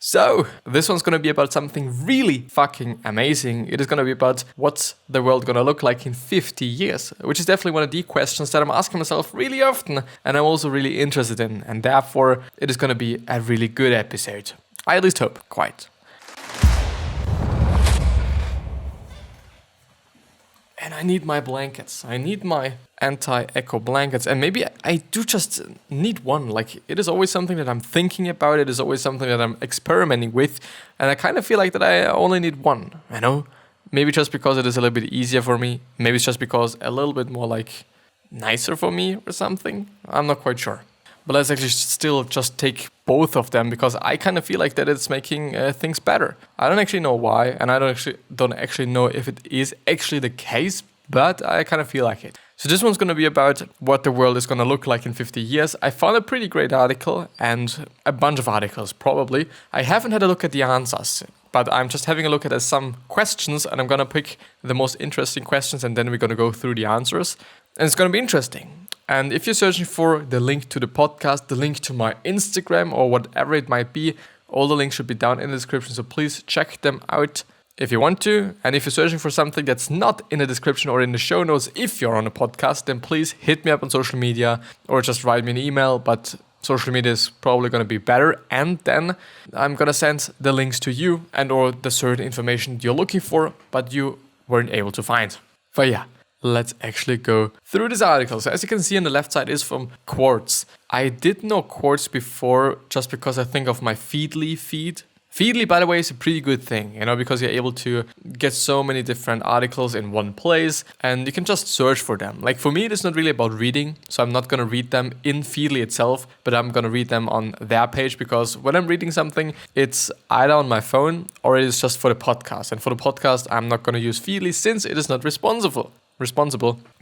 So, this one's gonna be about something really fucking amazing. It is gonna be about what's the world gonna look like in 50 years, which is definitely one of the questions that I'm asking myself really often, and I'm also really interested in, and therefore it is gonna be a really good episode. I at least hope, quite. And I need my blankets. I need my anti-echo blankets. And maybe I do just need one. Like, it is always something that I'm thinking about. It is always something that I'm experimenting with. And I kind of feel like that I only need one, you know? Maybe just because it is a little bit easier for me. Maybe it's just because a little bit more, like, nicer for me or something. I'm not quite sure. But let's actually still just take both of them, because I kind of feel like that it's making things better. I don't actually know why, and I don't actually know if it is actually the case, but I kind of feel like it. So this one's going to be about what the world is going to look like in 50 years. I found a pretty great article, and a bunch of articles probably. I haven't had a look at the answers, but I'm just having a look at some questions, and I'm going to pick the most interesting questions, and then we're going to go through the answers. And it's going to be interesting. And if you're searching for the link to the podcast, the link to my Instagram, or whatever it might be, all the links should be down in the description. So please check them out if you want to. And if you're searching for something that's not in the description or in the show notes, if you're on a podcast, then please hit me up on social media or just write me an email. But social media is probably going to be better. And then I'm going to send the links to you and or the certain information you're looking for, but you weren't able to find. But yeah. Let's actually go through this article. So as you can see on the left side is from Quartz. I did know Quartz before just because I think of my Feedly feed. Feedly, by the way, is a pretty good thing, you know, because you're able to get so many different articles in one place and you can just search for them. Like for me, it is not really about reading, so I'm not going to read them in Feedly itself, but I'm going to read them on their page, because when I'm reading something, it's either on my phone or it is just for the podcast. And for the podcast, I'm not going to use Feedly since it is not responsible,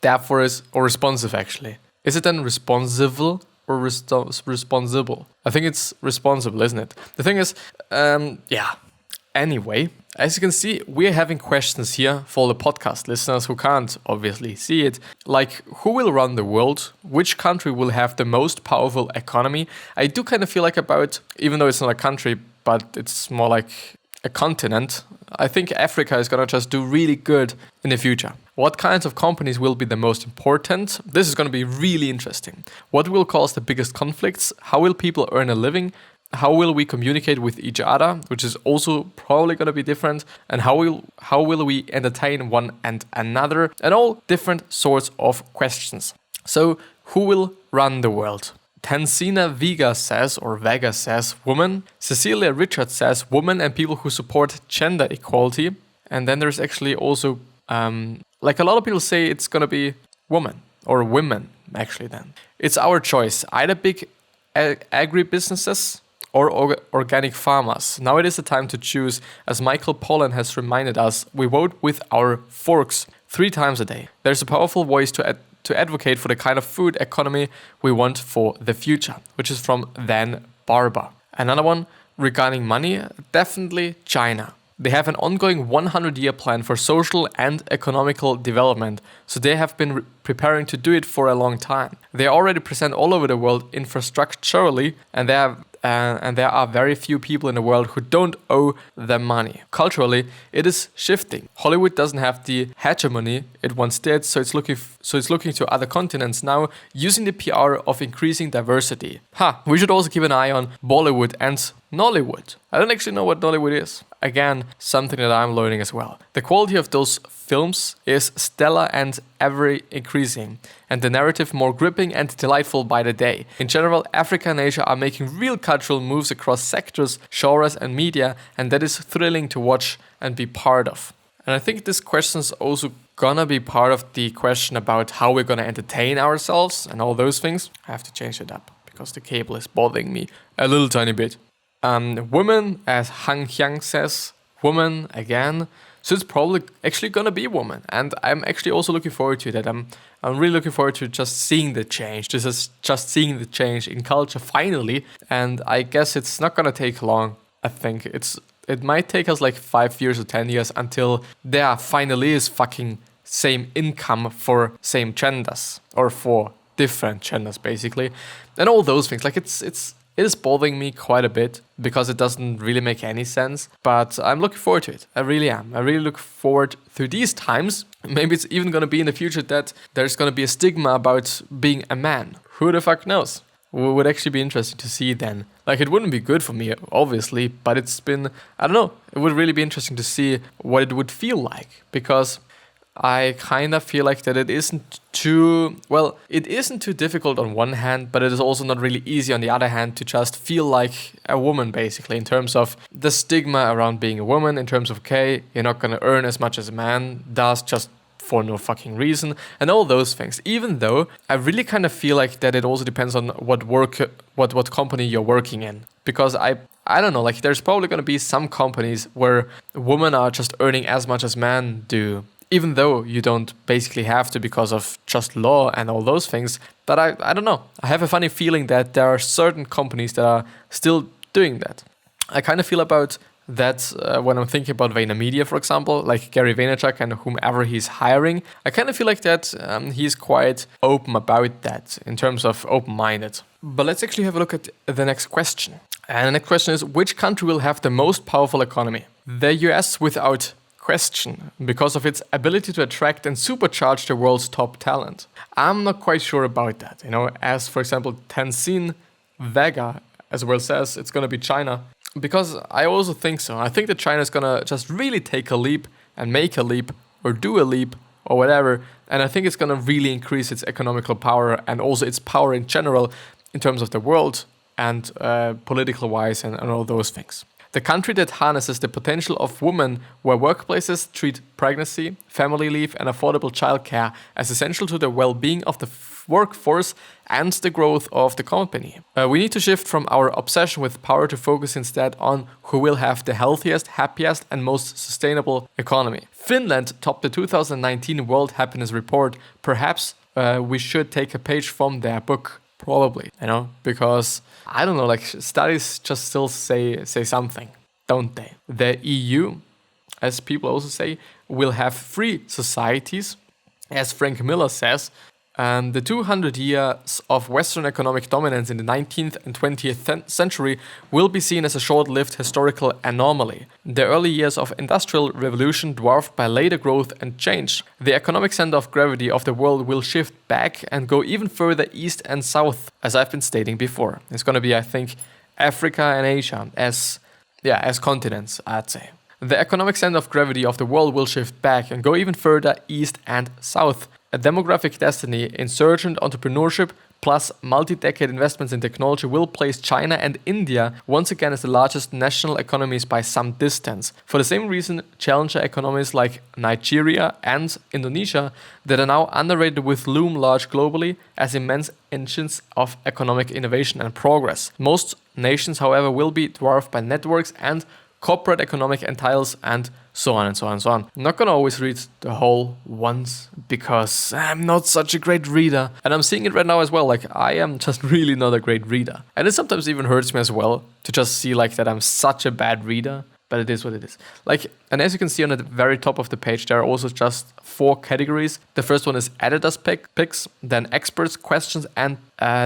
therefore is, or responsive actually. Is it then responsible or responsible? I think it's responsible, isn't it? The thing is, Anyway, as you can see, we're having questions here for the podcast listeners who can't obviously see it. Like, who will run the world? Which country will have the most powerful economy? I do kind of feel like about, even though it's not a country, but it's more like a continent, I think Africa is going to just do really good in the future. What kinds of companies will be the most important? This is going to be really interesting. What will cause the biggest conflicts? How will people earn a living? How will we communicate with each other, which is also probably going to be different? And how will we entertain one and another? And all different sorts of questions. So, who will run the world? Tansina Vega says woman. Cecilia Richards says woman and people who support gender equality. And then there's actually also, like a lot of people say it's going to be woman or women, actually then. It's our choice, either big agribusinesses or organic farmers. Now it is the time to choose. As Michael Pollan has reminded us, we vote with our forks 3 times a day. There's a powerful voice to advocate for the kind of food economy we want for the future, which is from Van Barber. Another one regarding money, definitely China. They have an ongoing 100-year plan for social and economical development, so they have been preparing to do it for a long time. They are already present all over the world infrastructurally, and there are very few people in the world who don't owe them money. Culturally, it is shifting. Hollywood doesn't have the hegemony it once did, so it's looking to other continents now, using the PR of increasing diversity. We should also keep an eye on Bollywood and Nollywood. I don't actually know what Nollywood is. Again, something that I'm learning as well. The quality of those films is stellar and ever increasing, and the narrative more gripping and delightful by the day. In general, Africa and Asia are making real cultural moves across sectors, genres and media, and that is thrilling to watch and be part of. And I think this question is also gonna be part of the question about how we're gonna entertain ourselves and all those things. I have to change it up because the cable is bothering me a little tiny bit. Woman, as Hang Hyang says, woman again. So it's probably actually gonna be a woman, and I'm actually also looking forward to that. I'm really looking forward to just seeing the change. This is just seeing the change in culture finally, and I guess it's not gonna take long. I think it might take us like 5 years or 10 years until there finally is fucking same income for same genders or for different genders basically, and all those things. Like it's It is bothering me quite a bit because it doesn't really make any sense, but I'm looking forward to it. I really am. I really look forward to these times. Maybe it's even going to be in the future that there's going to be a stigma about being a man. Who the fuck knows? Would actually be interesting to see then. Like, it wouldn't be good for me, obviously, but it's been, I don't know, it would really be interesting to see what it would feel like, because I kind of feel like that it isn't too difficult on one hand, but it is also not really easy on the other hand to just feel like a woman, basically, in terms of the stigma around being a woman, in terms of, okay, you're not going to earn as much as a man does just for no fucking reason, and all those things. Even though I really kind of feel like that it also depends on what company you're working in. Because I don't know, like there's probably going to be some companies where women are just earning as much as men do, even though you don't basically have to because of just law and all those things. But I don't know. I have a funny feeling that there are certain companies that are still doing that. I kind of feel about that when I'm thinking about VaynerMedia, for example, like Gary Vaynerchuk and whomever he's hiring. I kind of feel like that he's quite open about that in terms of open-minded. But let's actually have a look at the next question. And the next question is, which country will have the most powerful economy? The US, without question, because of its ability to attract and supercharge the world's top talent. I'm not quite sure about that. You know, as for example, Tenzin Vega as well says, it's going to be China. Because I also think so. I think that China is going to just really take a leap and make a leap or do a leap or whatever. And I think it's going to really increase its economical power and also its power in general in terms of the world and political wise and all those things. The country that harnesses the potential of women where workplaces treat pregnancy, family leave and affordable childcare as essential to the well-being of the workforce and the growth of the company. We need to shift from our obsession with power to focus instead on who will have the healthiest, happiest and most sustainable economy. Finland topped the 2019 World Happiness Report. Perhaps we should take a page from their book. Probably, you know, because I don't know, like studies just still say something, don't they? The EU, as people also say, will have free societies, as Frank Miller says. And the 200 years of Western economic dominance in the 19th and 20th century will be seen as a short-lived historical anomaly. The early years of industrial revolution dwarfed by later growth and change. The economic center of gravity of the world will shift back and go even further east and south, as I've been stating before. It's going to be, I think, Africa and Asia as continents, I'd say. The economic center of gravity of the world will shift back and go even further east and south. A demographic destiny, insurgent entrepreneurship, plus multi-decade investments in technology will place China and India once again as the largest national economies by some distance. For the same reason, challenger economies like Nigeria and Indonesia that are now underrated will loom large globally as immense engines of economic innovation and progress. Most nations, however, will be dwarfed by networks and corporate economic entails and so on and so on and so on. I'm not gonna always read the whole once because I'm not such a great reader. And I'm seeing it right now as well, like I am just really not a great reader. And it sometimes even hurts me as well to just see like that I'm such a bad reader, but it is what it is. Like, and as you can see on the very top of the page, there are also just 4 categories. The first one is editors picks, then experts, questions and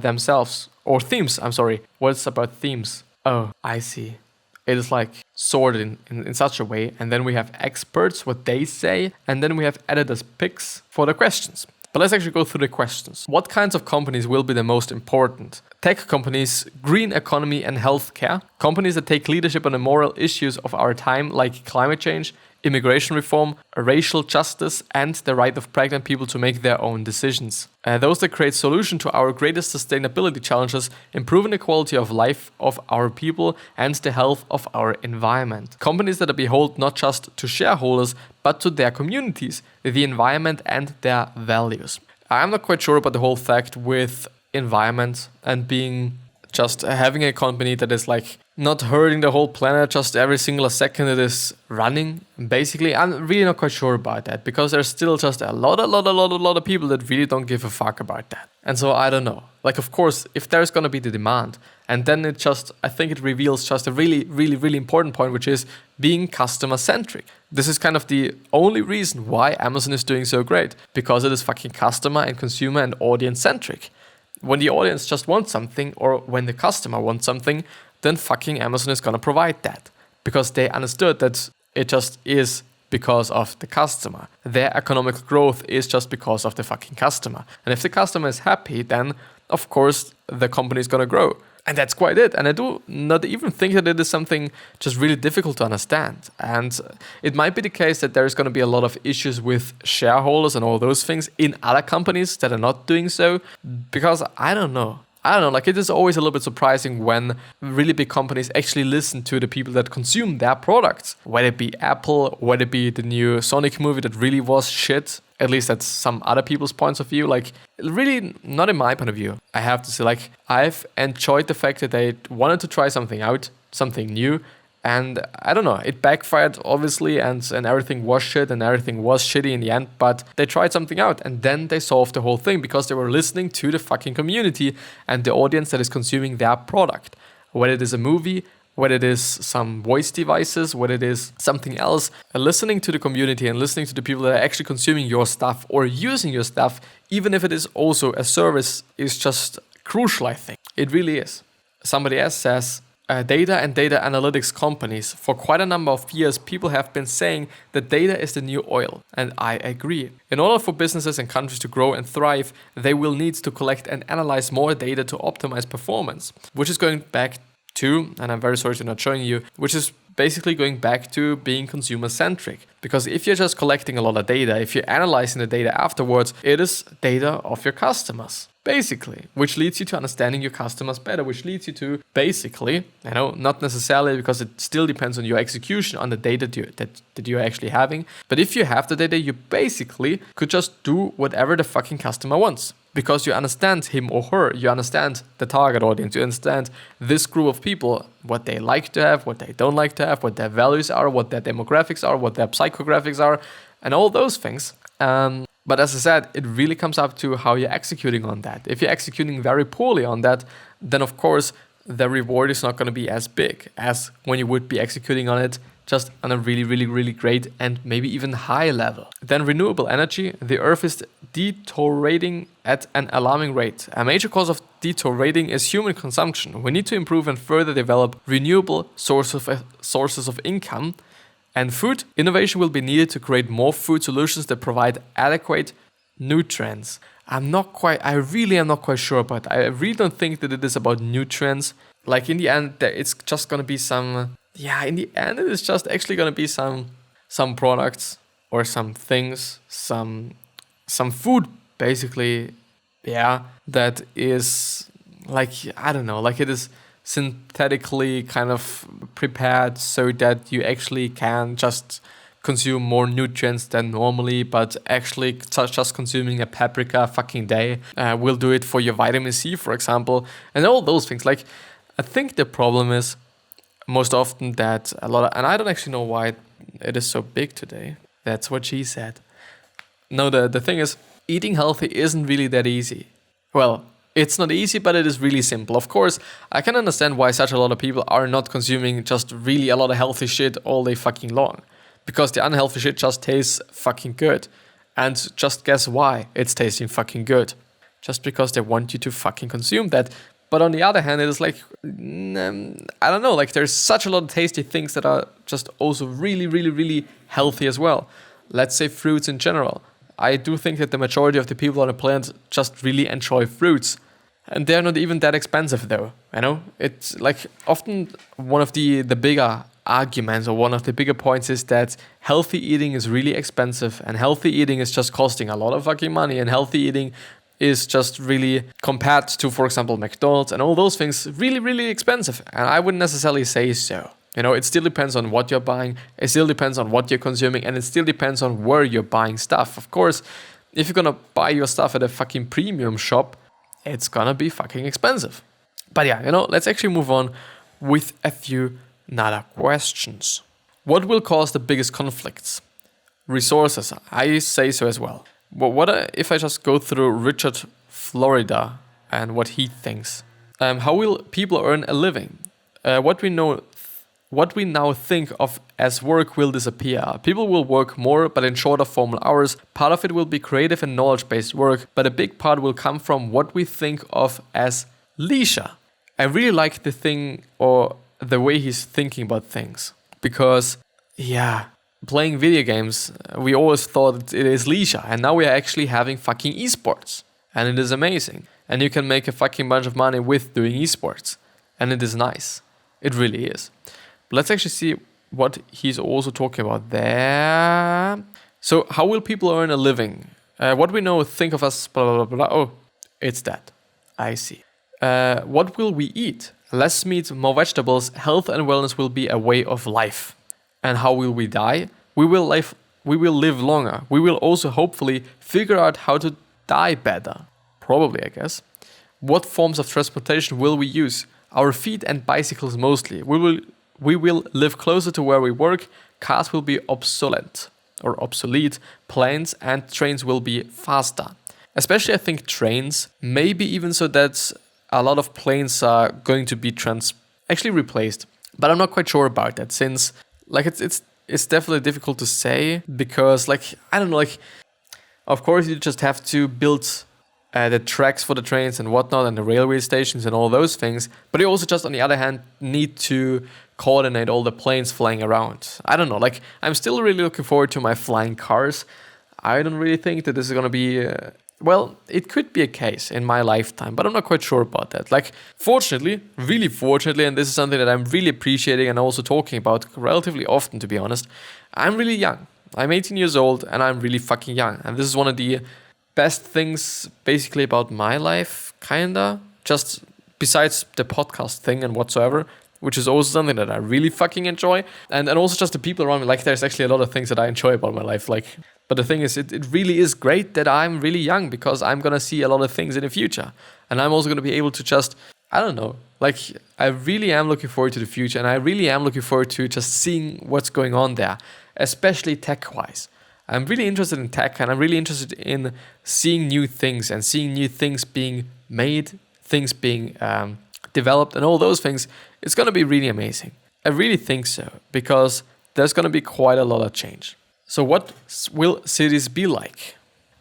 themselves, or themes, I'm sorry. What's about themes? Oh, I see. It is like sorted in such a way. And then we have experts, what they say. And then we have editors' picks for the questions. But let's actually go through the questions. What kinds of companies will be the most important? Tech companies, green economy and healthcare. Companies that take leadership on the moral issues of our time like climate change, immigration reform, racial justice and the right of pregnant people to make their own decisions. Those that create solution to our greatest sustainability challenges, improving the quality of life of our people and the health of our environment. Companies that are beholden not just to shareholders, but to their communities, the environment and their values. I'm not quite sure about the whole fact with environment and being just having a company that is like not hurting the whole planet just every single second it is running. Basically, I'm really not quite sure about that because there's still just a lot of people that really don't give a fuck about that. And so I don't know. Like, of course, if there's going to be the demand, and then I think it reveals just a really important point, which is being customer centric. This is kind of the only reason why Amazon is doing so great, because it is fucking customer and consumer and audience centric. when the audience just wants something or when the customer wants something, then fucking Amazon is gonna provide that. Because they understood that it just is because of the customer. Their economic growth is just because of the fucking customer. And if the customer is happy, then of course the company is gonna grow. And that's quite it. And I do not even think that it is something just really difficult to understand. And it might be the case that there's going to be a lot of issues with shareholders and all those things in other companies that are not doing so. Because I don't know, like it is always a little bit surprising when really big companies actually listen to the people that consume their products. Whether it be Apple, whether it be the new Sonic movie that really was shit. At least that's some other people's points of view. Like, really not in my point of view. I have to say, like, I've enjoyed the fact that they wanted to try something out, something new. And I don't know, it backfired, obviously, and everything was shit and everything was shitty in the end. But they tried something out and then they solved the whole thing because they were listening to the fucking community and the audience that is consuming their product. Whether it is a movie, whether it is some voice devices, whether it is something else, listening to the community and listening to the people that are actually consuming your stuff or using your stuff, even if it is also a service, is just crucial, I think. It really is. Somebody else says, data and data analytics companies, for quite a number of years, people have been saying that data is the new oil. And I agree. In order for businesses and countries to grow and thrive, they will need to collect and analyze more data to optimize performance, which is going back to, and I'm very sorry to not showing you, which is basically going back to being consumer-centric. Because if you're just collecting a lot of data, if you're analyzing the data afterwards, it is data of your customers, basically, which leads you to understanding your customers better, which leads you to basically, not necessarily, because it still depends on your execution on the data that you're actually having. But if you have the data, you basically could just do whatever the fucking customer wants. Because you understand him or her, you understand the target audience, you understand this group of people, what they like to have, what they don't like to have, what their values are, what their demographics are, what their psychographics are, and all those things. But as I said, it really comes up to how you're executing on that. If you're executing very poorly on that, then of course the reward is not going to be as big as when you would be executing on it just on a really, really, really great and maybe even high level. Then renewable energy. The earth is deteriorating at an alarming rate. A major cause of deteriorating is human consumption. We need to improve and further develop renewable sources of income and food. Innovation will be needed to create more food solutions that provide adequate nutrients. I really am not quite sure about that. I really don't think that it is about nutrients. Like in the end, it's just going to be in the end, it is just actually going to be some products or some things, some food, basically, that is like, I don't know, like it is synthetically kind of prepared so that you actually can just consume more nutrients than normally, but actually just consuming a paprika fucking day will do it for your vitamin C, for example, and all those things. Like, I think the problem is most often that and I don't actually know why it is so big today. That's what she said. No, the thing is, eating healthy isn't really that easy. Well, it's not easy, but it is really simple. Of course, I can understand why such a lot of people are not consuming just really a lot of healthy shit all day fucking long. Because the unhealthy shit just tastes fucking good. And just guess why it's tasting fucking good. Just because they want you to fucking consume that. But on the other hand, it is like, I don't know, like there's such a lot of tasty things that are just also really, really, really healthy as well. Let's say fruits in general. I do think that the majority of the people on the planet just really enjoy fruits. And they're not even that expensive though, It's like often one of the bigger arguments or one of the bigger points is that healthy eating is really expensive and healthy eating is just costing a lot of fucking money and healthy eating is just really, compared to, for example, McDonald's and all those things, really, really expensive. And I wouldn't necessarily say so. It still depends on what you're buying. It still depends on what you're consuming. And it still depends on where you're buying stuff. Of course, if you're going to buy your stuff at a fucking premium shop, it's going to be fucking expensive. But let's actually move on with a few other questions. What will cause the biggest conflicts? Resources. I say so as well. But what if I just go through Richard, Florida, and what he thinks? How will people earn a living? What we know what we now think of as work will disappear. People will work more, but in shorter formal hours. Part of it will be creative and knowledge-based work, but a big part will come from what we think of as leisure. I really like the thing, or the way he's thinking about things, because playing video games, we always thought it is leisure, and now we are actually having fucking esports, and it is amazing, and you can make a fucking bunch of money with doing esports, and it is nice. It really is. But let's actually see what he's also talking about there. So how will people earn a living? What we know, think of us, blah, blah, blah, blah. Oh, it's that. I see. What will we eat? Less meat, more vegetables. Health and wellness will be a way of life. And how will we die? We will live longer. We will also hopefully figure out how to die better. Probably, I guess. What forms of transportation will we use? Our feet and bicycles mostly. We will live closer to where we work. Cars will be obsolete. Planes and trains will be faster. Especially I think trains, maybe even so that a lot of planes are going to be actually replaced. But I'm not quite sure about that, since like it's definitely difficult to say, because like, I don't know, like, of course you just have to build the tracks for the trains and whatnot, and the railway stations and all those things. But you also just, on the other hand, need to coordinate all the planes flying around. I don't know, like, I'm still really looking forward to my flying cars. I don't really think that this is going to be, well, it could be a case in my lifetime, but I'm not quite sure about that. Like, fortunately, really fortunately, and this is something that I'm really appreciating and also talking about relatively often, to be honest, I'm really young. I'm 18 years old and I'm really fucking young. And this is one of the best things basically about my life, kinda, just besides the podcast thing and whatsoever, which is also something that I really fucking enjoy. And also just the people around me. Like, there's actually a lot of things that I enjoy about my life. Like, but the thing is, it really is great that I'm really young, because I'm gonna see a lot of things in the future. And I'm also gonna be able to just, I don't know, like, I really am looking forward to the future, and I really am looking forward to just seeing what's going on there, especially tech-wise. I'm really interested in tech, and I'm really interested in seeing new things and seeing new things being made, things being developed, and all those things. It's going to be really amazing. I really think so, because there's going to be quite a lot of change. So what will cities be like?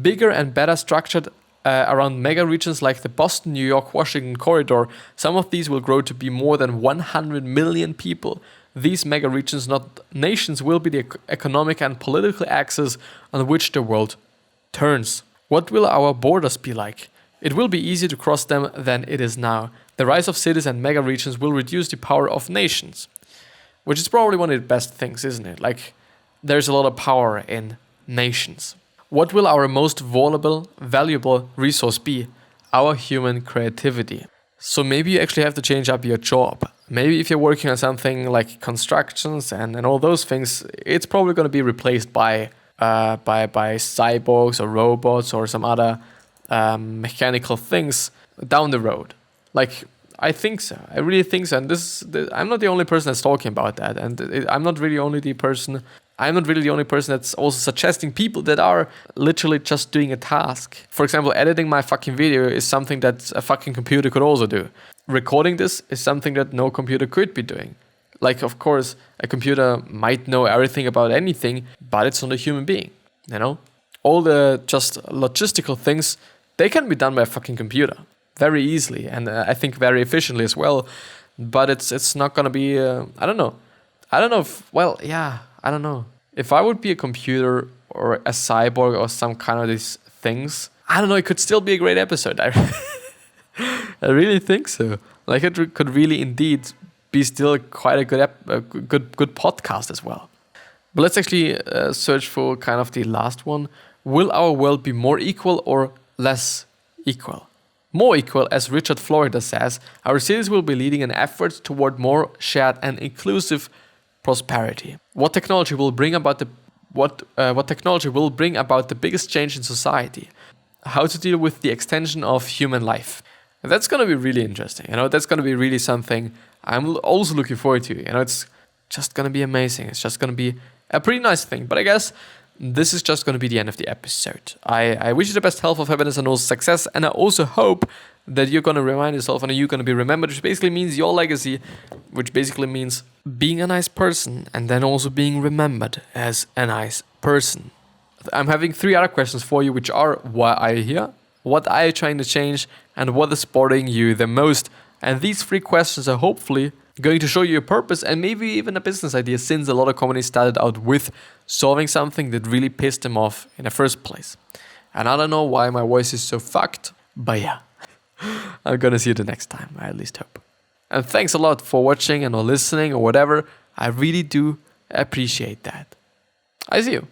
Bigger and better structured around mega regions like the Boston, New York, Washington corridor. Some of these will grow to be more than 100 million people. These mega regions, not nations, will be the economic and political axis on which the world turns. What will our borders be like? It will be easier to cross them than it is now. The rise of cities and mega regions will reduce the power of nations, which is probably one of the best things, isn't it? Like, there's a lot of power in nations. What will our most valuable resource be? Our human creativity. So maybe you actually have to change up your job. Maybe if you're working on something like constructions and all those things, it's probably going to be replaced by cyborgs or robots or some other mechanical things down the road. Like, I think so. I really think so. And I'm not the only person that's talking about that. And I'm not really the only person that's also suggesting people that are literally just doing a task. For example, editing my fucking video is something that a fucking computer could also do. Recording this is something that no computer could be doing. Like, of course, a computer might know everything about anything, but it's not a human being, you know? All the just logistical things, they can be done by a fucking computer very easily, and I think very efficiently as well. But it's not gonna be, I don't know if I would be a computer or a cyborg or some kind of these things, I don't know, it could still be a great episode. I really think so. Like, it could really indeed be still quite a good podcast as well. But let's actually search for kind of the last one. Will our world be more equal or less equal? More equal, as Richard Florida says. Our cities will be leading an effort toward more shared and inclusive prosperity. What technology will bring about the biggest change in society? How to deal with the extension of human life? And that's going to be really interesting. You know, that's going to be really something I'm also looking forward to. You know, it's just going to be amazing. It's just going to be a pretty nice thing. But I guess this is just going to be the end of the episode. I wish you the best health, of happiness, and also success. And I also hope that you're going to remind yourself and you're going to be remembered, which basically means your legacy, which basically means being a nice person and then also being remembered as a nice person. I'm having 3 other questions for you, which are: why are you here? What are you trying to change? And what is bothering you the most? And these 3 questions are hopefully going to show you a purpose and maybe even a business idea, since a lot of companies started out with solving something that really pissed them off in the first place. And I don't know why my voice is so fucked, but yeah. I'm gonna see you the next time, I at least hope. And thanks a lot for watching and or listening or whatever. I really do appreciate that. I see you.